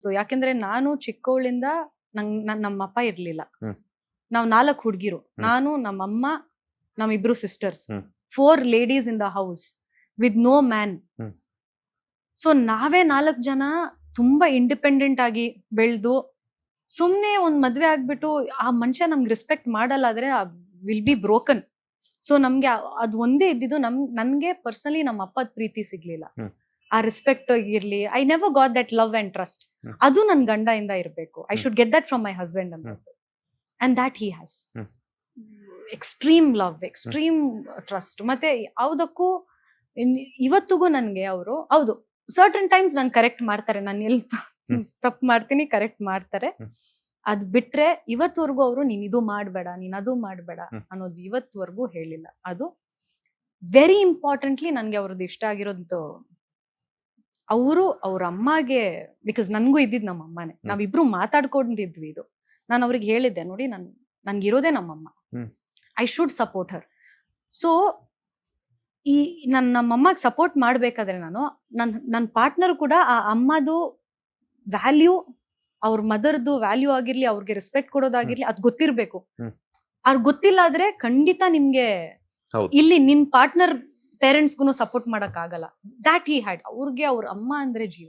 So ಯಾಕೆಂದ್ರೆ ನಾನು ಚಿಕ್ಕವಳಿಂದ ನಮ್ಮಪ್ಪ ಇರ್ಲಿಲ್ಲ. ಹ್ಮ್. ನಾವ್ 4 ಹುಡುಗಿರು, ನಾನು, ನಮ್ಮಮ್ಮ, ನಮ್ಮಿಬ್ರು sisters, 4 ladies in the house with no man. Hmm. So ನಾವೇ 4 ಜನ ತುಂಬಾ ಇಂಡಿಪೆಂಡೆಂಟ್ ಆಗಿ ಬೆಳೆದು ಸುಮ್ನೆ ಒಂದ್ ಮದ್ವೆ ಆಗ್ಬಿಟ್ಟು ಆ ಮನುಷ್ಯ ನಮ್ಗೆ ರೆಸ್ಪೆಕ್ಟ್ ಮಾಡಲ್ಲ ಆದ್ರೆ ವಿಲ್ ಬಿ ಬ್ರೋಕನ್. ಸೊ ನಮ್ಗೆ ಅದ್ ಒಂದೇ ಇದ್ದಿದ್ದು. ನನ್ಗೆ ಪರ್ಸನಲಿ ನಮ್ಮ ಅಪ್ಪದ ಪ್ರೀತಿ ಸಿಗ್ಲಿಲ್ಲ. ಆ ರೆಸ್ಪೆಕ್ಟ್ ಇರ್ಲಿ, I never got that love and trust. ಅದು ನನ್ ಗಂಡದಿಂದ ಇರ್ಬೇಕು. I should get that from my husband ಅಂತ. And that he has extreme love, extreme trust. ಮತ್ತೆ ಯಾವ್ದಕ್ಕೂ ಇವತ್ತಿಗೂ ನನ್ಗೆ ಅವರು ಹೌದು ಸರ್ಟನ್ ಟೈಮ್ಸ್ ನನ್ ಕರೆಕ್ಟ್ ಮಾಡ್ತಾರೆ. ನಾನು ಎಲ್ಲಿ ತಪ್ಪು ಮಾಡ್ತೀನಿ ಕರೆಕ್ಟ್ ಮಾಡ್ತಾರೆ. ಅದ್ ಬಿಟ್ರೆ ಇವತ್ವರೆಗೂ ಅವರು ನೀನ್ ಇದು ಮಾಡ್ಬೇಡ, ನೀನ್ ಅದು ಮಾಡ್ಬೇಡ ಅನ್ನೋದು ಇವತ್ವರೆಗೂ ಹೇಳಿಲ್ಲ. ಅದು ವೆರಿ ಇಂಪಾರ್ಟೆಂಟ್ಲಿ ನನ್ಗೆ ಅವ್ರದ್ದು ಇಷ್ಟ ಆಗಿರೋದು. ಅವರು ಅವ್ರ ಅಮ್ಮಗೆ, ಬಿಕಾಸ್ ನನ್ಗೂ ಇದ್ದಿದ್ ನಮ್ಮ ಅಮ್ಮನೇ, ನಾವಿಬ್ರು ಮಾತಾಡ್ಕೊಂಡಿದ್ವಿ ಇದು. ನಾನು ಅವ್ರಿಗೆ ಹೇಳಿದ್ದೆ, ನೋಡಿ ನನ್ಗಿರೋದೇ ನಮ್ಮಮ್ಮ, I should support Har. So ಈ ನಮ್ಮಮ್ಮಗೆ ಸಪೋರ್ಟ್ ಮಾಡ್ಬೇಕಾದ್ರೆ ನಾನು ನನ್ನ ಪಾರ್ಟ್ನರ್ ಕೂಡ ಆ ಅಮ್ಮದು ವ್ಯಾಲ್ಯೂ, ಅವ್ರ ಮದರ್ದು ವ್ಯಾಲ್ಯೂ ಆಗಿರ್ಲಿ, ಅವ್ರಿಗೆ ರೆಸ್ಪೆಕ್ಟ್ ಕೊಡೋದಾಗಿರ್ಲಿ, ಅದ್ ಗೊತ್ತಿರ್ಬೇಕು. ಅವ್ರಿಗೆ ಗೊತ್ತಿಲ್ಲ ಆದ್ರೆ ಖಂಡಿತ ನಿಮ್ಗೆ ಇಲ್ಲಿ ನಿನ್ ಪಾರ್ಟ್ನರ್ ಪೇರೆಂಟ್ಸ್ಗೂ ಸಪೋರ್ಟ್ ಮಾಡಕ್ ಆಗಲ್ಲ. That he had. ಅವ್ರಿಗೆ ಅವ್ರ ಅಮ್ಮ ಅಂದ್ರೆ ಜೀವ.